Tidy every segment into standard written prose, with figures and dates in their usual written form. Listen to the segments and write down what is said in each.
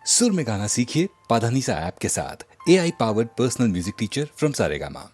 सुर में गाना सीखिए पाधानीसा ऐप के साथ। AI powered personal music teacher from Saregama.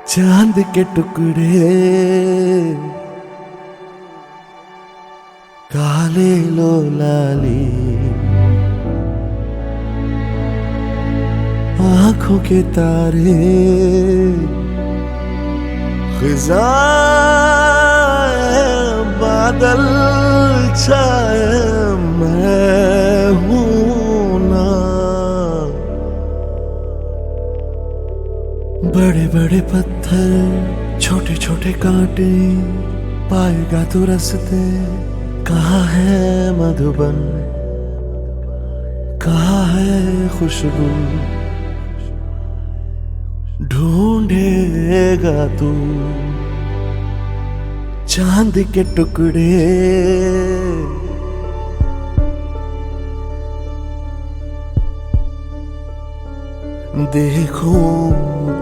चांद के टुकड़े काले लो लाली, आंखों के तारे खिज़ा बादल छाए मैं हूं ना। बड़े बड़े पत्थर छोटे छोटे कांटे पाएगा तो रास्ते। कहाँ है मधुबन, कहाँ है खुशबू, ढूंढेगा तू चांद के टुकड़े। देखूं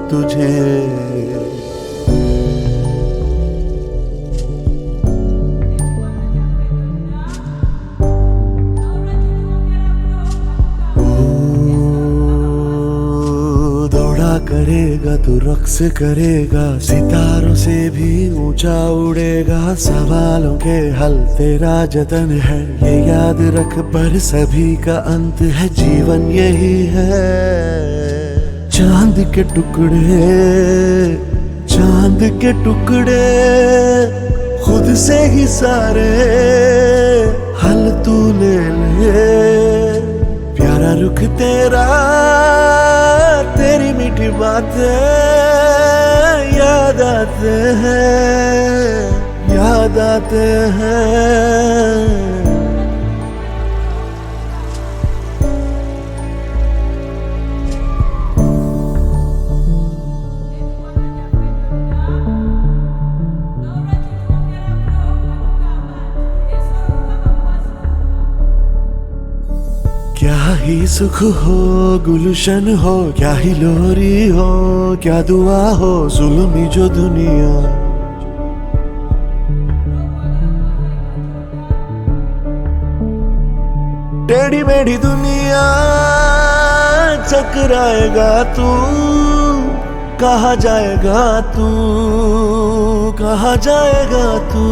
तुझे दौड़ा करेगा तू, रक्स करेगा, सितारों से भी ऊंचा उड़ेगा। सवालों के हल तेरा जतन है, ये याद रख पर सभी का अंत है, जीवन यही है। चांद के टुकड़े, चांद के टुकड़े खुद से ही सारे हल तू ले ले। प्यारा रुख तेरा, तेरी मीठी बातें याद आते हैं, याद आते हैं। क्या ही सुख हो गुलशन हो, क्या ही लोरी हो, क्या दुआ हो जुल्मी जो दुनिया। टेढ़ी मेढ़ी दुनिया चकराएगा तू, कहाँ जाएगा तू, कहाँ जाएगा तू।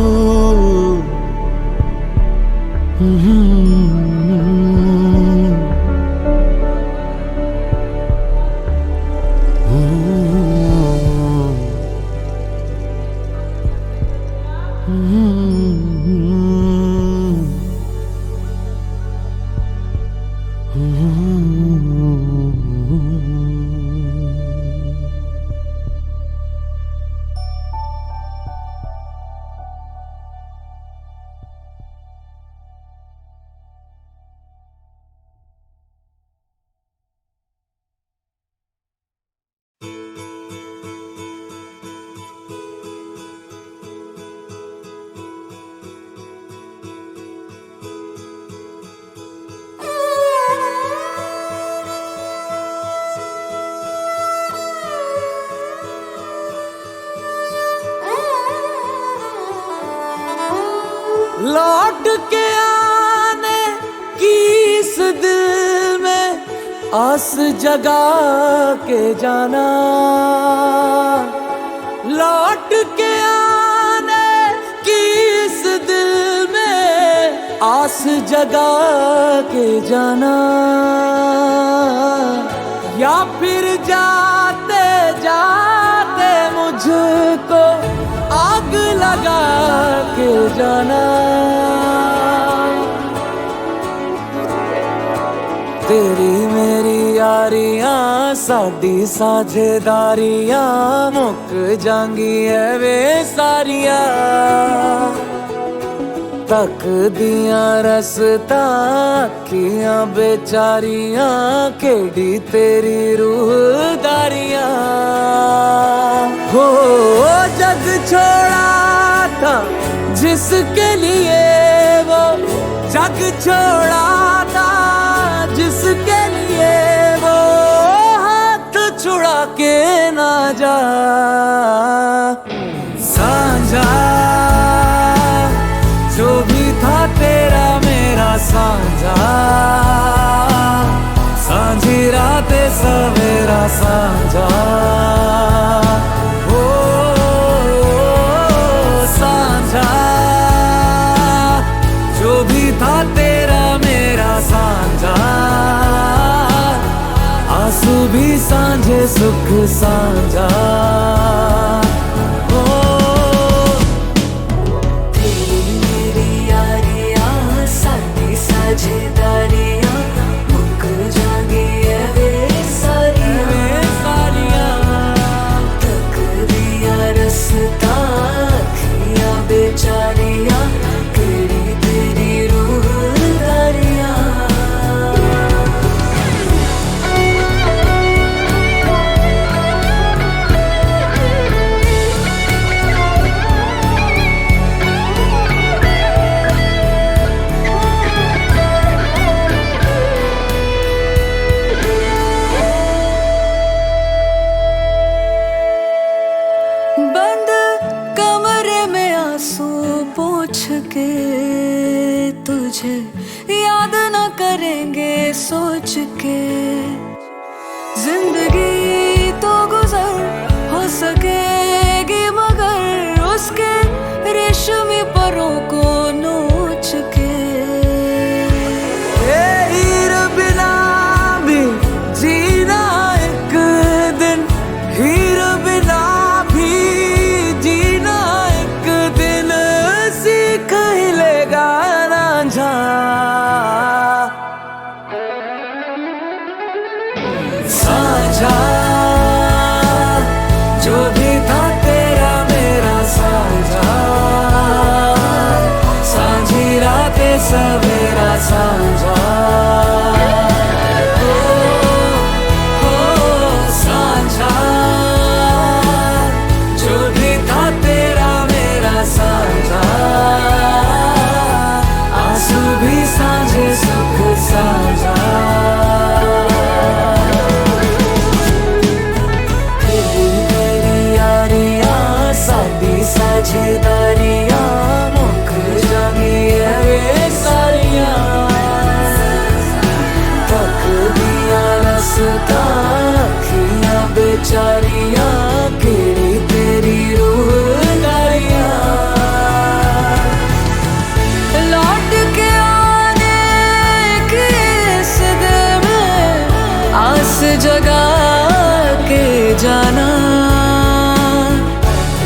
लौट के आने की इस दिल में आस जगा के जाना, लौट के आने की इस दिल में आस जगा के जाना, या फिर जाते जाते मुझको आग लगा के जाना। तेरी मेरी यारियां साडी साझेदारियां मुक जांगी है वे सारियां। तक दियां रसता अखियां बेचारियां केड़ी तेरी रूहदारियां। हो जग छोड़ा था जिसके लिए वो, जग छोड़ा था जिसके लिए वो हाथ छुड़ा के ना जा। साझा जो भी था तेरा मेरा साझा, सांझी रातें सवेरा साझा। ओ साझा जो भी था तेरा मेरा साझा, आंसू भी सांझे सुख साझा। साझेदारियां मुक जांगी है वे सारियां। तक दिया रसता अखियां बेचारियां केड़ी तेरी रूहदारियां। बंद कमरे में आंसू पोंछ के तुझे याद न करेंगे सोच के। जिंदगी तो गुजर हो सकेगी मगर उसके रेशमी परों को नोच के। हीर बिना भी जीना एक दिन, हीर बिना भी जीना एक दिन सीख ही लेगा रांझा। साझा जो भी था तेरा मेरा साझा, सांझी रातें सवेरा साझा। साझा जो भी था तेरा मेरा साझा, आंसू भी सांझे सुख साझा। साझेदारियां मुक जांगी है वे सारियां। तक दिया रसता अखियां बेचारियां केड़ी तेरी रूहदारियां। लौट के आने की इस दिल में आस जगा के जाना,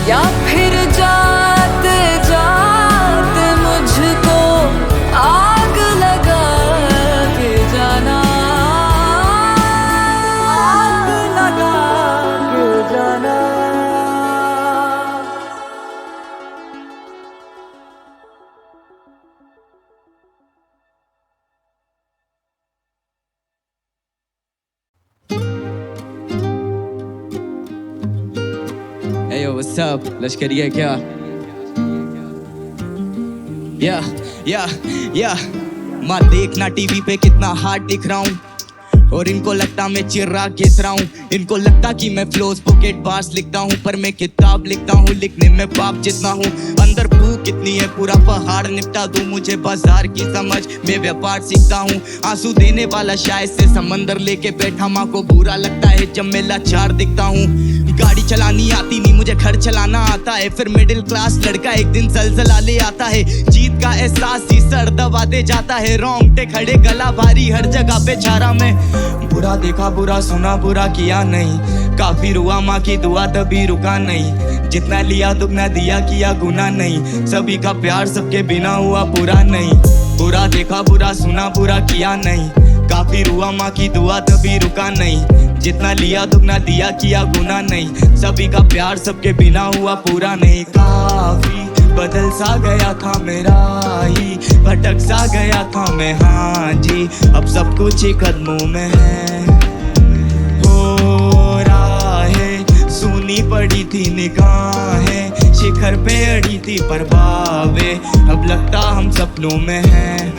या फिर जाते जाते मुझको आग लगा के जाना। आग लगा के जाना। Hey yo, what's up? लश्करी है क्या? माँ देखना टीवी पे कितना हार्ड दिख रहा हूँ, और इनको लगता मैं चिर्रा घिस रहा हूँ। इनको लगता कि मैं फ्लोज पॉकेट बार्स लिखता हूँ, पर मैं किताब लिखता हूँ, लिखने में बाप जितना हूँ। अंदर भूख कितनी है पूरा पहाड़ निपटा दूँ, मुझे बाजार की समझ मैं व्यापार सीखता हूँ। आंसू देने वाला शायद से समंदर लेके बैठा, माँ को बुरा लगता है जब मैं लाचार दिखता हूँ। गाड़ी चलानी आती नहीं, मुझे घर चलाना आता है। फिर मिडिल क्लास लड़का एक दिन जलजला ले आता है। जीत का एहसास ही सर दबा दे जाता है। रोंगटे खड़े, गला भारी, हर जगह पे छारा में। बुरा देखा बुरा सुना, बुरा किया नहीं। काफी रुआ, माँ की दुआ तभी रुका नहीं। जितना लिया दुगना दिया, किया गुना नहीं। सभी का प्यार सबके बिना हुआ पूरा नहीं। बुरा देखा बुरा सुना, बुरा किया नहीं। काफी रुआ, माँ की दुआ तभी रुका नहीं। जितना लिया दुगना दिया, किया गुना नहीं। सभी का प्यार सबके बिना हुआ पूरा नहीं। काफी बदल सा गया था मेरा ही, भटक सा गया था मैं, हाँ जी। अब सब कुछ ही कदमों में है। हो राहें सुनी पड़ी थी निगाहें, शिखर पे अड़ी थी परवावे, अब लगता हम सपनों में हैं।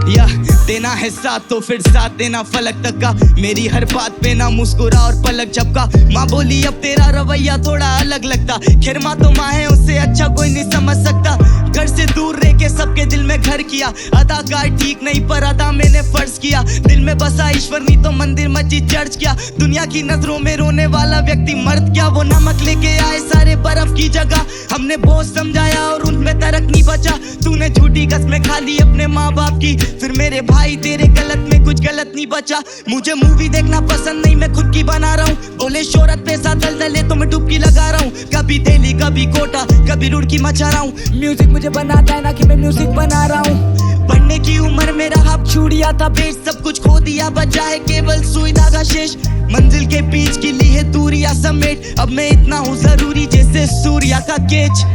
या देना है साथ तो फिर साथ देना फलक तक का। मेरी हर बात पे ना मुस्कुरा और पलक झपका। माँ बोली अब तेरा रवैया थोड़ा अलग लगता। खैर माँ तो माँ है, उससे अच्छा कोई नहीं समझ सकता। घर से दूर रह के सबके दिल में घर किया। अदाकार ठीक नहीं पर अदा मैंने फर्ज किया। दिल में बसा ईश्वर नहीं तो मंदिर मस्जिद चर्च किया। दुनिया की नजरों में रोने वाला व्यक्ति मर्द क्या, वो नमक लेके आए सारे बर्फ की जगह। हमने बोझ समझाया और उनमें तरक नहीं बचा। तूने झूठी कसमें खा ली अपने माँ बाप की, फिर मेरे भाई तेरे गलत में कुछ गलत नहीं बचा। मुझे मूवी देखना पसंद नहीं, मैं खुद की बना रहा हूँ। बोले शोहरत पैसा दलदले तो मैं डुबकी लगा रहा हूँ। कभी दिल्ली कभी कोटा कभी रुड़की मचा रहा हूँ। म्यूजिक मुझे बनाता है ना कि मैं म्यूजिक बना रहा हूँ। पढ़ने की उम्र मेरा हाथ छूटिया था बेच, सब कुछ खो दिया बचा है केवल सुई धागा शेष। मंजिल के बीच की ली है दूरियां समेट, अब मैं इतना हूँ जरूरी जैसे सूर्या का केच।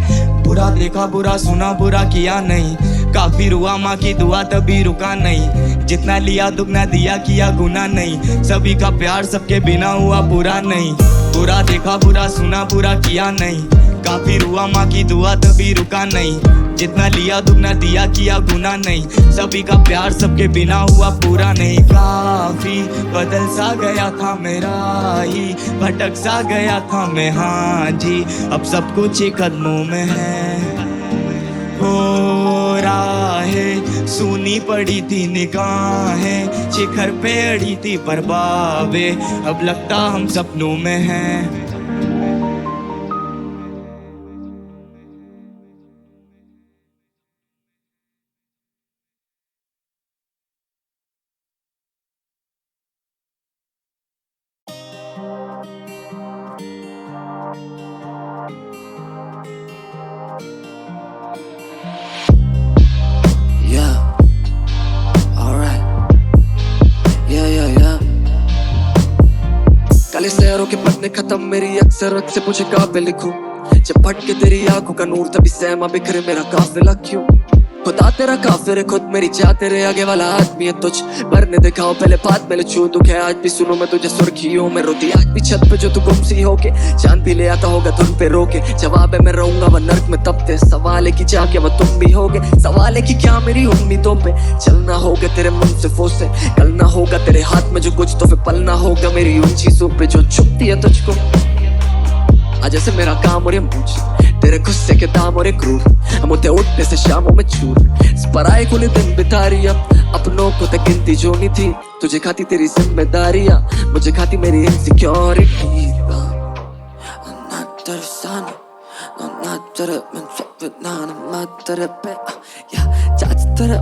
बुरा देखा बुरा सुना, बुरा किया नहीं। काफी रुआ, माँ की दुआ तभी रुका नहीं। जितना लिया दुगना दिया, किया गुना नहीं। सभी का प्यार सबके बिना हुआ पूरा नहीं। बुरा देखा बुरा सुना, बुरा किया नहीं। काफी रुआ, माँ की दुआ तभी रुका नहीं। जितना लिया दुगना दिया, किया गुना नहीं। सभी का प्यार सबके बिना हुआ पूरा नहीं। काफी बदल सा गया था मेरा ही, भटक सा गया था मैं, हाँ जी। अब सब कुछ ही कदमों में है। हो राहें सुनी पड़ी थी निगाहें, शिखर पे अड़ी थी परवावे, अब लगता हम सपनों में हैं। काले शहरों के पन्ने खत्म मेरी अक्सरत से पूछे काबे लिखूं। जब भटके तेरी आंखों का नूर तभी सहमा बिखरे मेरा काफिला क्यों। खुदा तेरा काफिर है खुद मेरी चाह तेरे आगे वाला आदमी है तुझ मरने दिखाओ पहले बात में छू दुख है आज भी सुनो मैं तुझे सुर्खियों में रोती आज भी छत पे जो तू गुमसी होके चांद भी ले आता होगा धुन पे रोके। जवाब है मैं रहूंगा वह नर्क में तपते, सवाल है कि चाह क्या वह तुम भी होगे। सवाल है कि क्या मेरी उम्मीदों पे चलना होगा तेरे मन से फोसे, कलना होगा तेरे हाथ में जो कुछ तो फिर पलना होगा मेरी उन चीजों पे जो छुपती है तुझको। आज ऐसे मेरा काम और ये मूझ तेरे गुस्से के दाम और ये क्रूर, हम होते उठने से शामों में चूर। पराए कुल दिन बिता रही अपनों को तक गिनती जो नहीं थी। तुझे खाती तेरी जिम्मेदारियां, मुझे खाती मेरी इनसिक्योरिटी।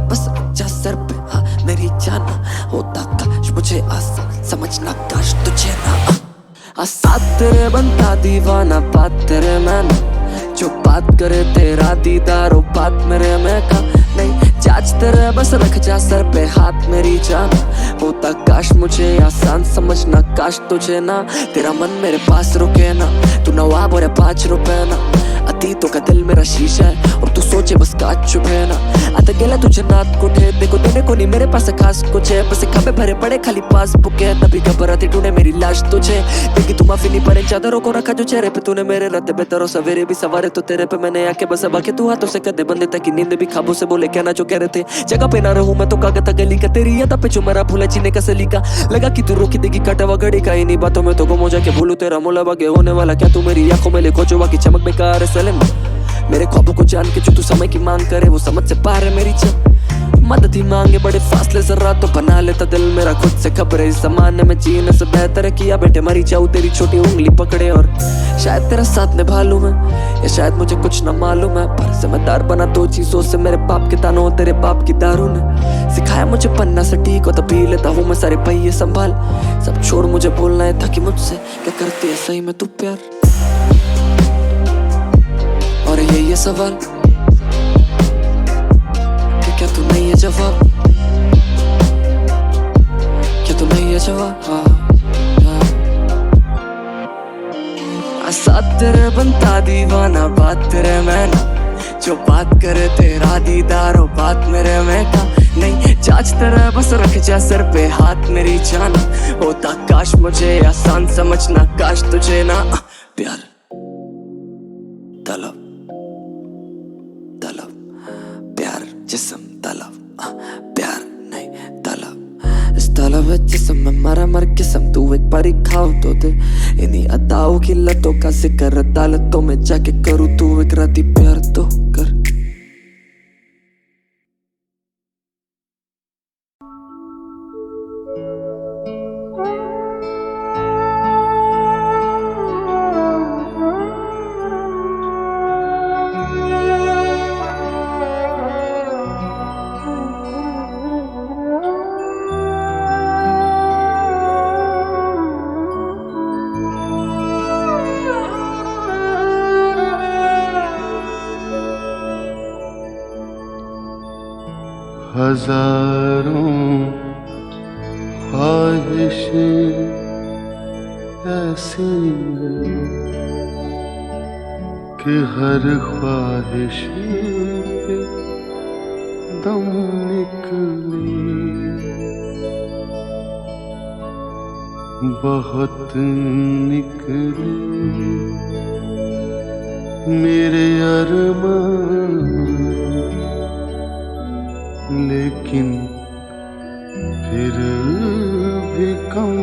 बस अच्छा सर पे हाँ मेरी जाना होता काश मुझे आसान समझना काश तुझे ना साथ तेरे बनता दीवाना बात तेरे मैंने जो बात करे तेरा दीदार वो बात मेरे में का नहीं। जांच तेरे बस रख जा सर पे हाथ मेरी जान होता काश मुझे आसान समझना काश तुझे ना। तेरा मन मेरे पास रुके ना, तू नवाब और 5 रुपए ना। अतीतों का दिल मेरा शीशा है और तू सोचे बस काच चुभे ना। आता गेला तुझे नात कुठे देखो देने को नहीं मेरे पास खास कुछ है। बस खापे भरे पड़े खाली पासबुक है, तभी घबराती ढूंढे मेरी लाश तुझे देखी। तू माफी नहीं पड़े चादरों को रखा जो चेहरे पे तूने मेरे रात बेहतर सवेरे भी सवारे तो तेरे पे मैंने आके बस बाकी तू हाथों से कदे बंदे तक नींद भी खाबों से बोले क्या ना जो कह रहे थे। जगह पे ना रहूं मैं तो कागता गली का तेरी याद पे जो मेरा भूला जीने का सलीका। लगा कि तू रोकी देगी काटावा घड़ी का इन्हीं बातों में तो गुम हो जाके भूलू तेरा मोला बागे होने वाला क्या। तू मेरी आंखों में ले खोजो की चमक में कार सलम मेरे ख्वाबों को जान के जो तू समय की मांग करे वो समझ से पार है मेरी चाह। मदद ही मांगे बड़े फासले से रात तो बना लेता दिल मेरा खुद से खबर है इस जमाने में जीने से बेहतर है किया बेटे मरी जाऊं तेरी छोटी उंगली पकड़े और शायद तेरा साथ निभा लूं मैं या शायद मुझे कुछ ना मालूम है पर जिम्मेदार बना दो चीजों से मेरे बाप के तानों तेरे बाप की दारू ने सिखाया मुझे पन्ना से ठीक हो तभी लेता हूँ मैं सारे पहिए संभाल सब छोड़ मुझे बोलना है था कि मुझसे क्या करती है सही में तू प्यार और ये सवाल कि क्या तू नहीं है जवाब क्या तू नहीं है जवाब साथ तेरे बनता दीवाना बात तेरे में ना जो बात करे तेरा दीदार हो बात मेरे में का नहीं चाच तेरे बस रख जा सर पे हाथ मेरी जाना होता काश मुझे आसान समझना काश तुझे ना प्यार तलब तलब प्यार जिस्म तलब प्यार नहीं तलब इस तलब है जिस्म में मरा मर किस्म तू एक बारी खाओ तो दे इन्हीं अदाओं की लतों का जिक्र अदालतों में जाके करूँ तू एक राती प्यार तो कर हजारों ख्वाहिशें ऐसी कि हर ख्वाहिश पे दम निकले बहुत निकले मेरे अरमान लेकिन फिर भी कम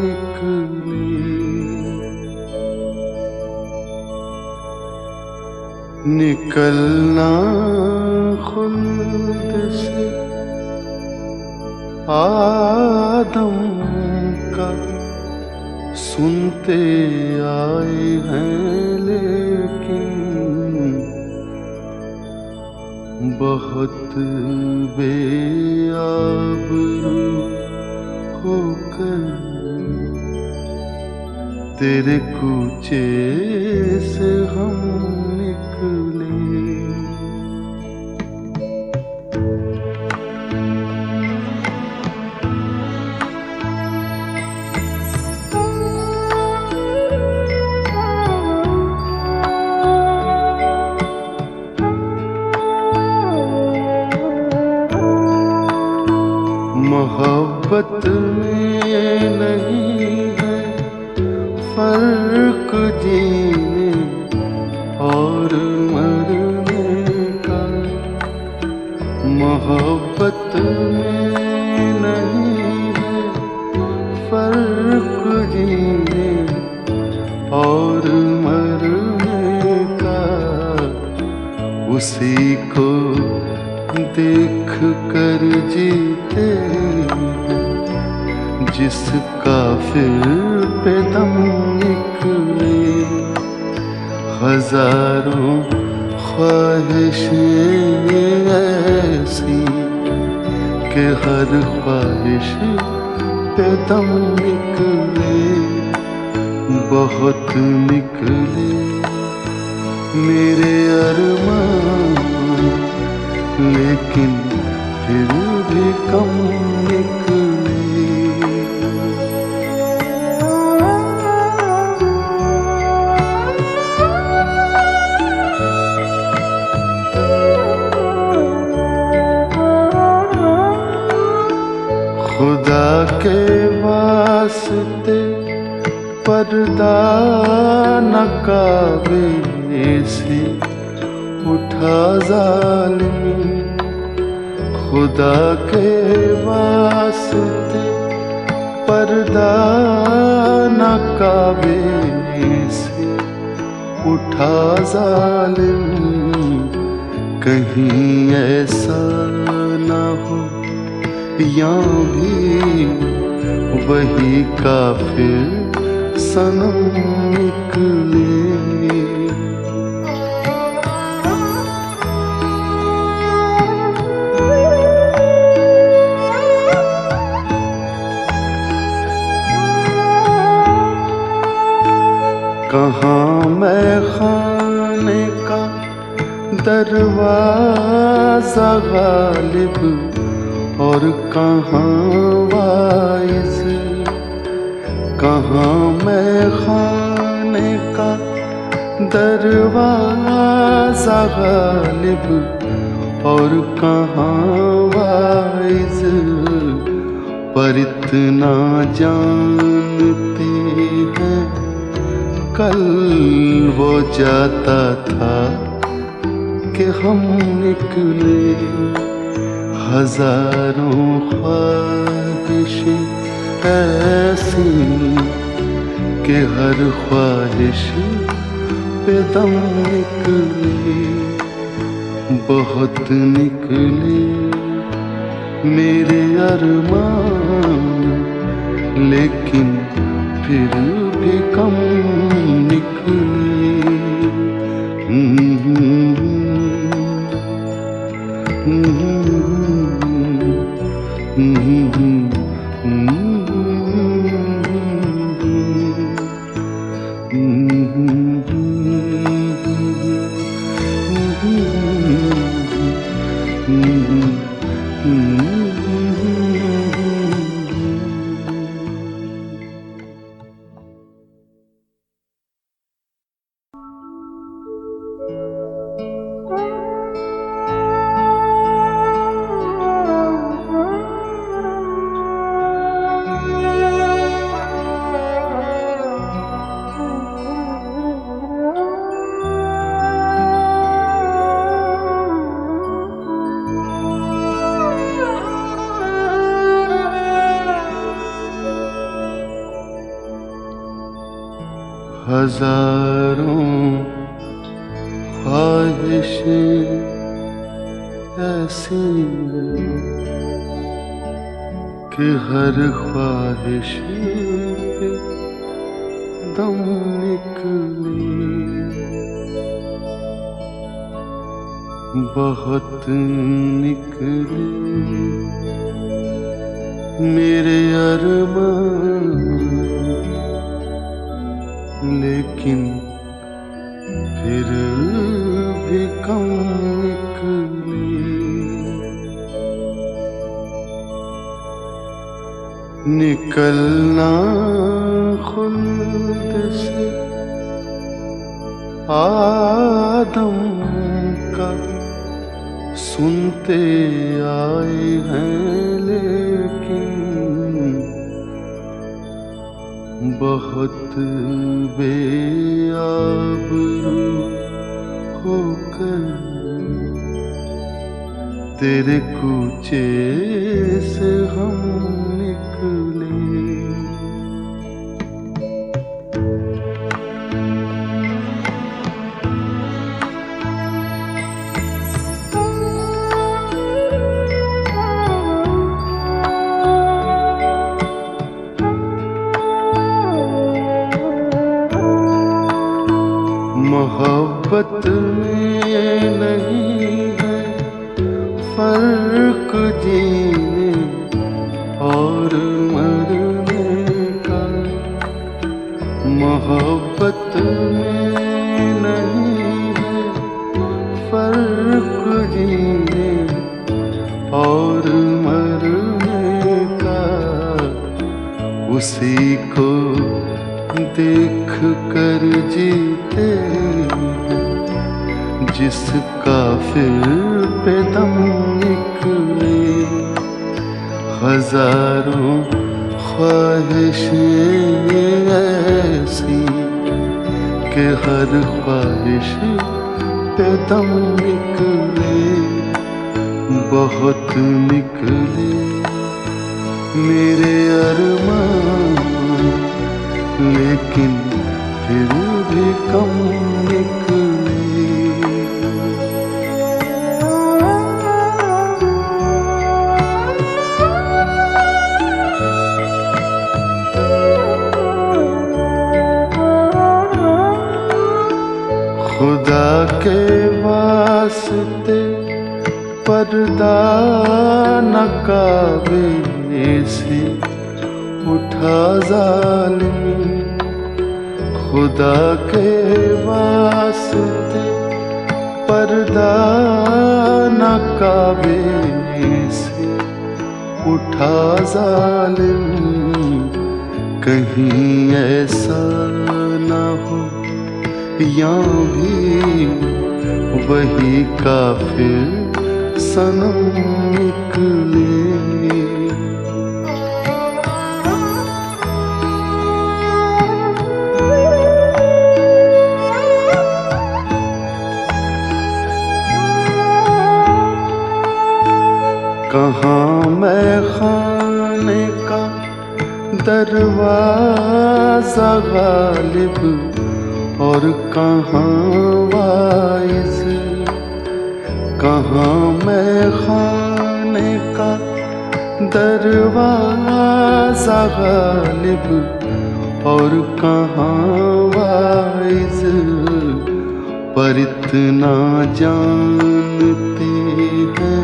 निकले निकलना खुल्द से आदम का सुनते आए हैं लेकिन बहुत बेआबरू होकर तेरे कूचे से हम निकले मोहब्बत में नहीं है फर्क जीने और मरने का मोहब्बत में नहीं है फर्क जीने और मरने का उसी को देख कर जीते जिसका फिर पे दम निकले हजारों ख्वाहिशें ऐसी कि हर ख्वाहिश पे दम निकले बहुत निकले मेरे अरमान लेकिन फिर भी कम निकले खुदा के वास्ते पर्दा न काबे से उठा जालिम खुदा के वास्ते पर्दा न काबे से उठा जालिम कहीं ऐसा ना हो या भी वही काफिर सनम निकले। कहाँ मैं खाने का दरवाजा गालिब और कहाँ वाइज, कहाँ मैं खाने का दरवाजा गालिब और कहाँ वाइज, पर इतना जानते हैं कल वो जाता था कि हम निकले। हजारों ख्वाहिशें ऐसी कि हर ख्वाहिश पे दम निकले। बहुत निकले मेरे अरमान, लेकिन फिर भी कम निकले। हजारों ख्वाहिशें ऐसी कि हर ख्वाहिश पे दम निकले। बहुत निकले मेरे अरमान, लेकिन फिर भी कम निकले। निकलना खुल्द से आदम का सुनते आए हैं, लेकिन बहुत बेआबरू होकर तेरे कूचे से हम निकले। मोहब्बत में नहीं है फर्क जीने और मरने का। मोहब्बत में नहीं है फर्क जीने और मरने का। उसी को देख कर जीते जिसका फिर पे दम निकले। हजारों ख्वाहिशें ऐसी कि हर ख्वाहिश पे दम निकले। बहुत निकले मेरे अरमान, लेकिन फिर भी कम निकले। वास्ते पर्दा नकाबे से उठा जालिम, खुदा के वास्ते पर्दा नकाबे से उठा जालिम, कहीं ऐसा ना हो या भी वही काफिर सनम निकले। कहाँ मैं खाने का दरवाजा गालिब और कहाँ वाइज, कहाँ मैं खाने का दरवाजा गालिब और कहाँ वाइज, पर इतना जानते हैं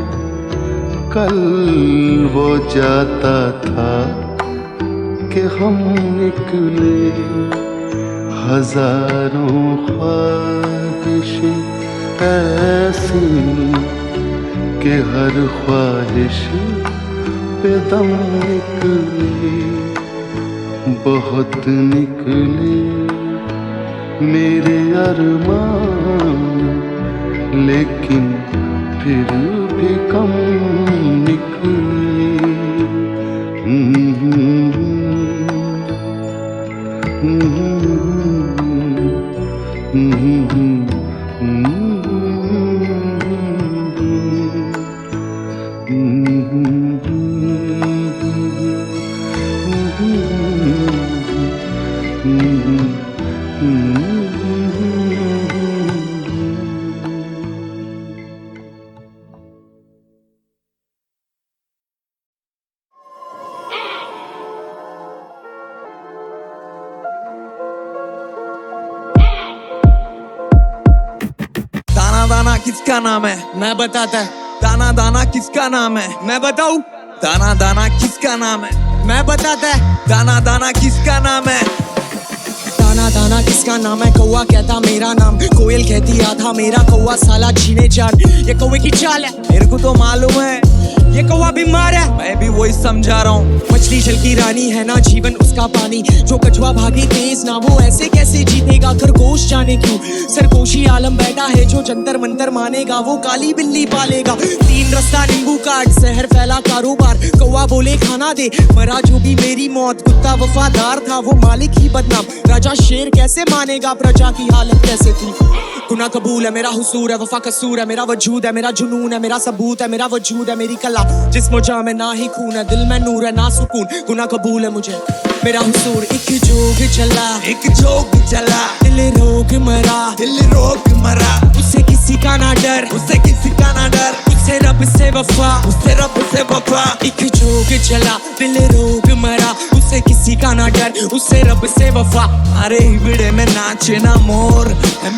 कल वो जाता था कि हम निकले, हजारों ख्वाहिशें ऐसी कि हर ख्वाहिश पे दम निकले, बहुत निकले मेरे अरमान, लेकिन फिर भी कम निकले। दाना दाना किसका नाम है मैं बताता है, दाना दाना किसका नाम है मैं बताऊं, दाना दाना किसका नाम है मैं बताता है, दाना दाना किसका नाम है, दाना दाना किसका नाम है। कौवा कहता मेरा नाम, कोयल कहती आधा मेरा, कौवा साला छीने जान, ये कौवे की चाल है मेरे को तो मालूम है, ये कौवा बीमार है मैं भी वही समझा रहा हूँ। मछली जल की रानी है ना जीवन उसका पानी, जो कछुआ भागे तेज ना वो ऐसे कैसे जीतेगा, खरगोश जाने क्यों सरगोशी आलम बैठा है, जो जंतर मंतर मानेगा वो काली बिल्ली पालेगा, तीन रास्ता नींबू काट शहर फैला कारोबार, कौवा बोले खाना दे मरा जो भी मेरी मौत, कुत्ता वफादार था वो मालिक ही बदनाम, राजा शेर कैसे मानेगा प्रजा की हालत कैसे थी, गुनाह कबूल है मेरा हुसूर है, वफा कसूर है मेरा वजूद है, मेरा जुनून है मेरा सबूत है, मेरा वजूद है मेरी कला, जिस्म जा में ना ही खून है, दिल में नूर है ना सुकून, गुनाह कबूल है मुझे मेरा हुसूर। एक जोग चला, एक जोग चला, दिल रोग मरा, दिल रोग मरा, उससे किसी का ना डर, उससे किसी का ना डर, उससे रब से वफा, उससे रब से वफा, एक जोग चला, दिल रोग मरा, उससे किसी का ना डर, उससे रब से वफा, अरे हिबड़े में नाचे ना मोर,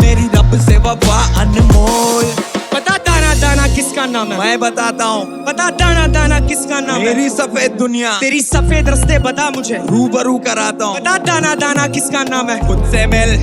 मेरी रब से वफा अनमोल। पता दाना दाना किसका नाम है मैं बताता हूँ, पता दाना दाना किसका नाम है, मेरी सफेद दुनिया तेरी सफेद रास्ते बता मुझे, रूबरू कराता हूँ, पता दाना दाना किसका नाम है, खुद से मिल,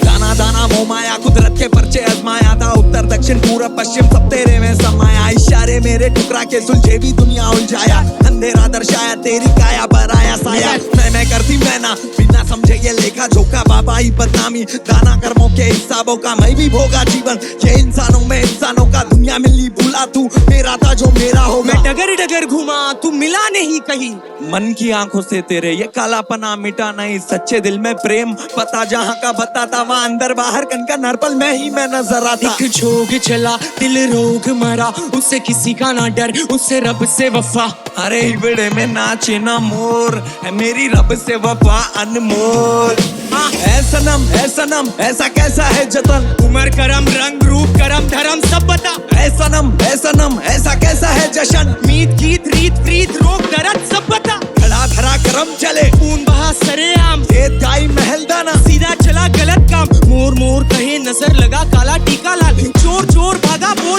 दाना दाना मोह माया कुदरत के पर्चे आजमाया था, उत्तर दक्षिण पूरब पश्चिम सब तेरे में समाया, इशारे मेरे ठुकरा के सुलझे भी दुनिया उलझाया, अंधेरा दर्शाया तेरी काया पर आया साया, मैं करती मैं ना बिना समझे ये लेखा झोंका, बाबा ही बदनामी दाना कर्मों के हिसाबों का, मैं भी भोगा जीवन ये इंसानों में इंसानों का, दुनिया मिली भूला तू मेरा था जो मेरा हो, मैं डगर डगर घूमा तू मिला नहीं कहीं, मन की आंखों से तेरे ये कालापना मिटा नहीं, सच्चे दिल में प्रेम पता जहाँ का बताता, वहाँ अंदर बाहर कनका नरपल में ही मैं नजर आता, एक जोग चला दिल रोग मरा, उससे किसी का ना डर, उससे रब से वफा, अरे हिबड़े में नाचे ना मोर, है मेरी रब से वफा अनमोल। ऐ सनम ऐसा कैसा है जतन, उम्र करम रंग रूप करम धर्म सब बता, ऐ सनम ऐसा कैसा है जशन, मीत गीत रीत प्रीत रोग दर्द सब बता, खड़ा धरा करम चले खून बहा सरेआम, खेत गाई महल दाना सीधा चला गलत काम, मोर मोर कहे नजर लगा काला टीका लाल, चोर चोर भागा बोल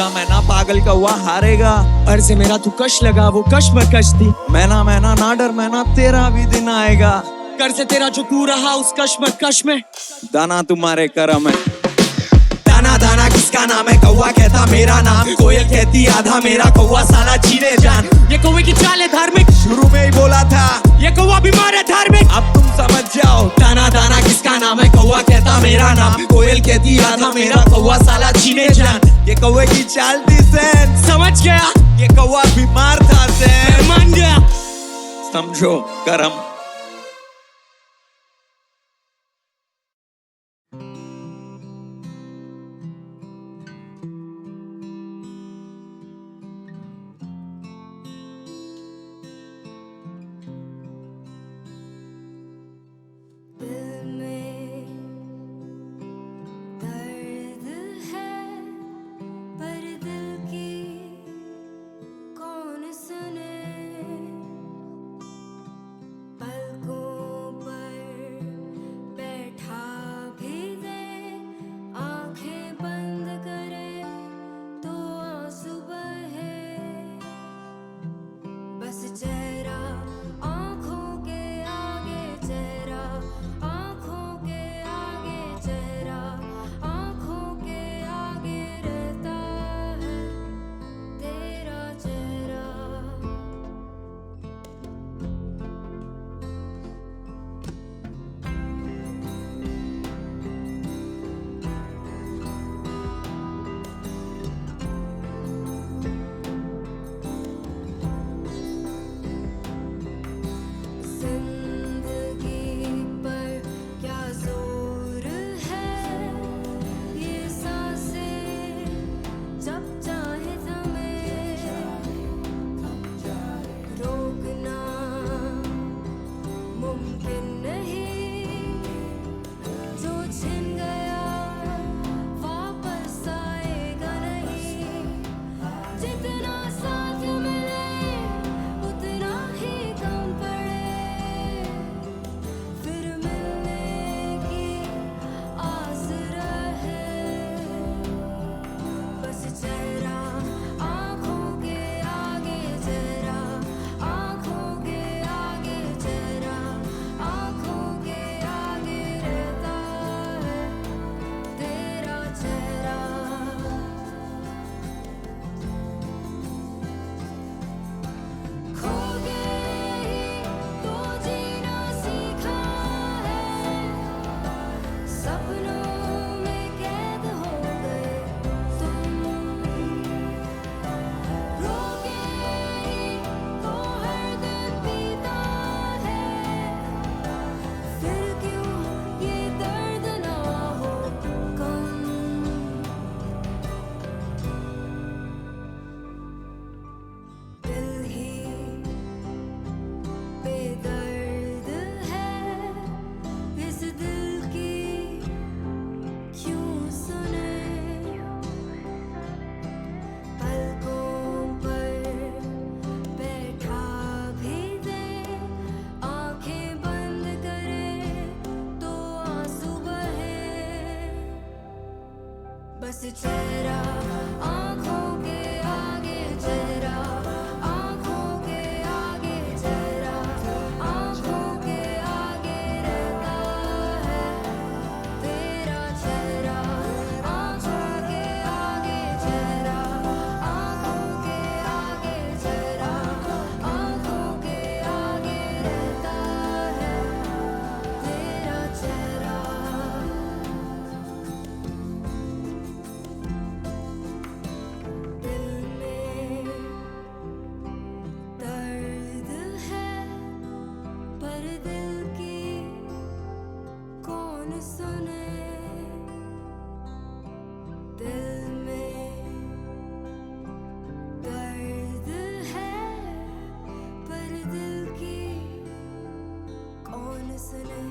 जा मैं ना पागल कौवा हारेगा। और से मेरा तू कश लगा वो कश में कश थी। मैं ना डर मैं ना तेरा भी दिन आएगा। कर से तेरा जो तू रहा उस कश में दाना तुम्हारे करम है। दाना दाना किसका नाम है? कौवा कहता मेरा नाम, कोयल कहती आधा मेरा, कौवा साला जीने जान। ये कौवे की चाल है धार्मिक, शुरू में ही बोला था ये कौवा बीमार है धार्मिक। अब तुम समझ जाओ। दाना दाना किसका नाम है? कौवा कहता मेरा नाम, कोयल कहती आधा मेरा, कौवा साला जीने जान। ये कौवे की चाल थी सैन, समझ गया ये कौवा बीमार था सैन। मान गया समझो करम। दिल में दर्द है पर दिल की कौन सुने। पलकों पर बैठा भी दे, आंखें बंद करे तो आंसू बहे। बस चेहरा आंखों के आगे, चेहरा आंखों के आगे, चेहरा आंखों के आगे रहता है तेरा चेहरा। जिंदगी पर क्या जोर है, ये सांसें जब चाहे थमें। रोकना मुमकिन नहीं, जो छिन गया वापस आएगा नहीं। जितना साथ मिले उतना ही कम पड़े, फिर मिलने की आस रहे। बस चेहरा आंखों के आगे, चेहरा आंखों के आगे, चेहरा आंखों के आगे रहता है तेरा चेहरा। खो गए ही तो जीना सीखा है, सपनों में कैद हो गए तुम। रो गए ही तो हर दिल पीता है, फिर क्यों ये दर्द ना हो कम। दिल ही बेदर्द है, इस दिल की क्यों सुने। पलकों पर बैठा भी दे, आंखें बंद करे तो आंसू बहे। बस चेहरा आंखों के आगे, चेहरा आंखों के आगे, चेहरा आंखों के आगे रहता है तेरा चेहरा। आंखों के आगे, चेहरा आंखों के आगे, चेहरा आंखों के आगे रहता है तेरा चेहरा। दिल में दर्द है पर दिल की कौन सुने। दिल में दर्द है पर दिल की कौन सुने।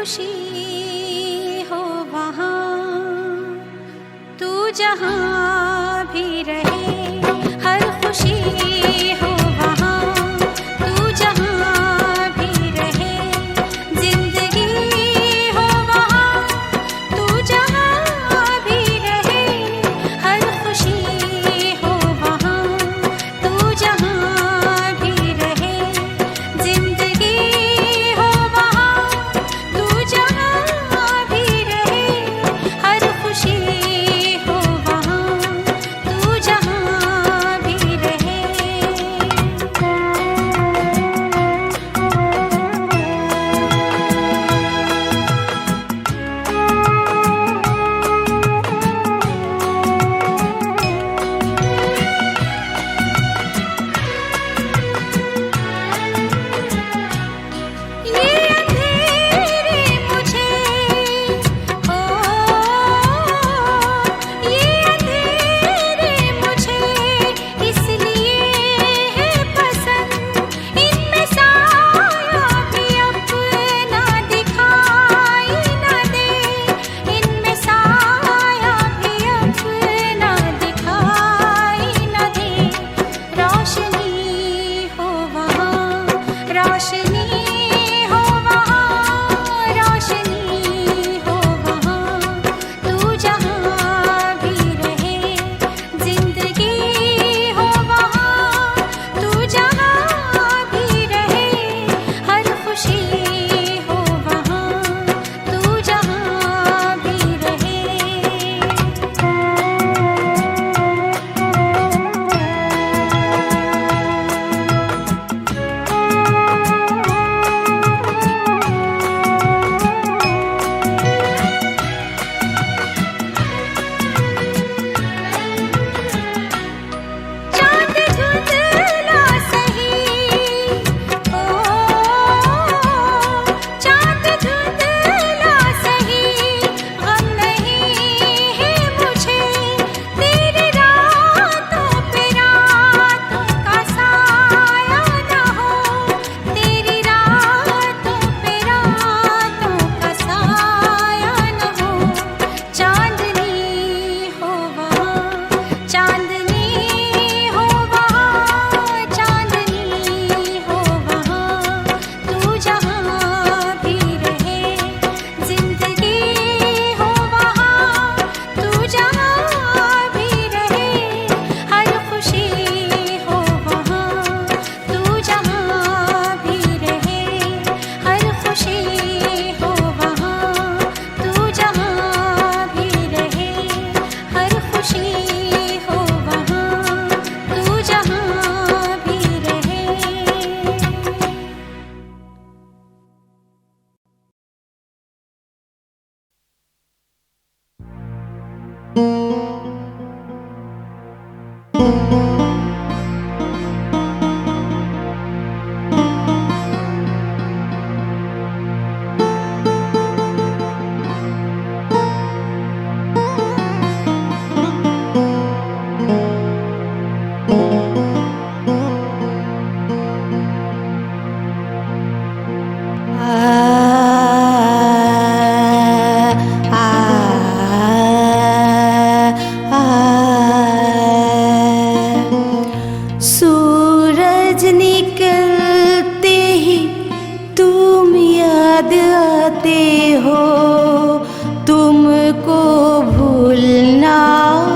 खुशी हो वहाँ तू जहाँ भी रहे, हर खुशी हो वहाँ तू जहाँ भी रहे, जिंदगी हो वहाँ तू जहाँ भी रहे, हर खुशी हो वहाँ तू जहाँ भी रहे, जिंदगी हो वहाँ तू जहाँ भी रहे, हर खुशी हो वहाँ तू जहाँ भी रहे। ये अंधेरे मुझे ओ ये अंधेरे मुझे इसलिए है पसंद, इनमें साया भी अपना दिखाई न दे, इनमें साया भी अपना दिखाई न दे, रोशनी हो वहाँ रोशनी हो वहाँ रोशनी हो वहाँ तू जहाँ भी रहे, जिंदगी हो वहाँ तू जहाँ भी रहे, हर खुशी हो वहाँ तू जहाँ भी रहे। चांद धुंधला सही ओ चांद धुंधला सही, गम नहीं है मुझे, तेरी रातों पे रातों का साया न हो, तेरी रातों पे रातों का साया न हो, चांदनी हो वहाँ चांदनी हो वहाँ चांदनी हो वहाँ तू जहाँ भी रहे, जिंदगी हो वहाँ तू जहाँ भी रहे, हर खुशी हो वहाँ तू जहाँ भी रहे, हर खुशी हो वहाँ तू जहाँ भी रहे, हर खुशी हो वहाँ तू जहाँ भी रहे। सूरज निकलते ही तुम याद आते हो, तुमको भूलना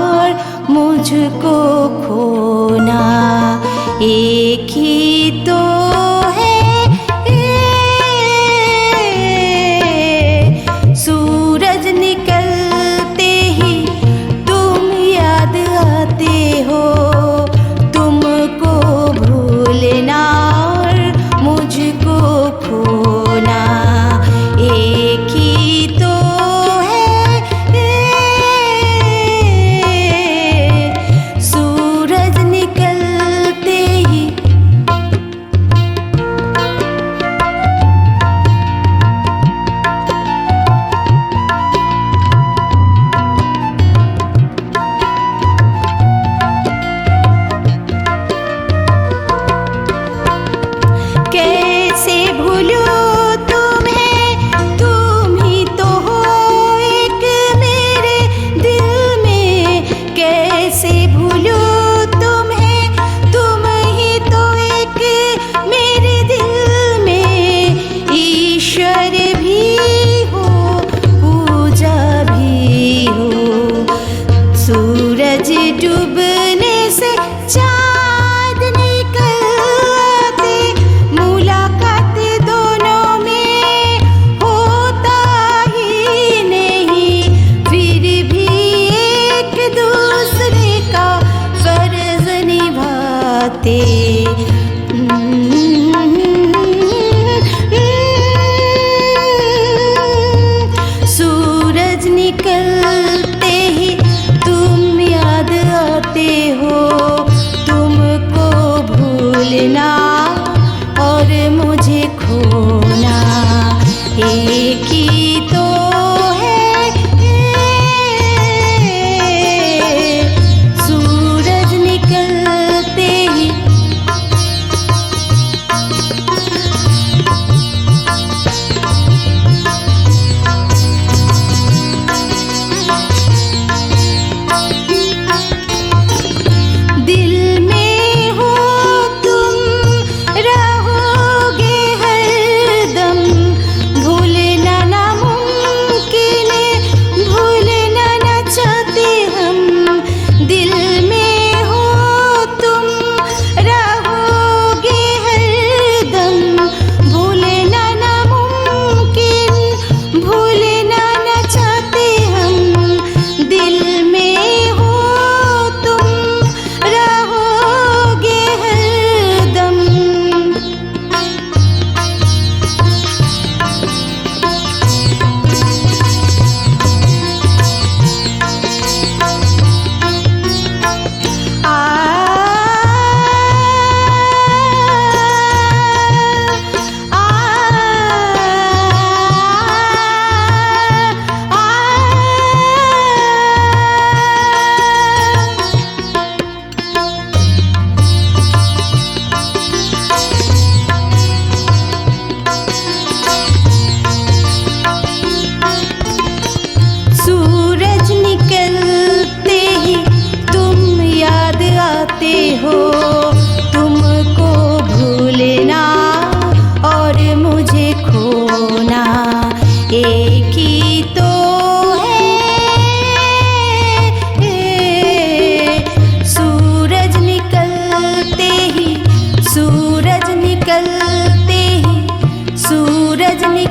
और मुझको खोना एक ही तो है। सूरज निकलते ही तुम याद आते हो, तुमको भूलना और मुझको खोना एक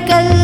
कल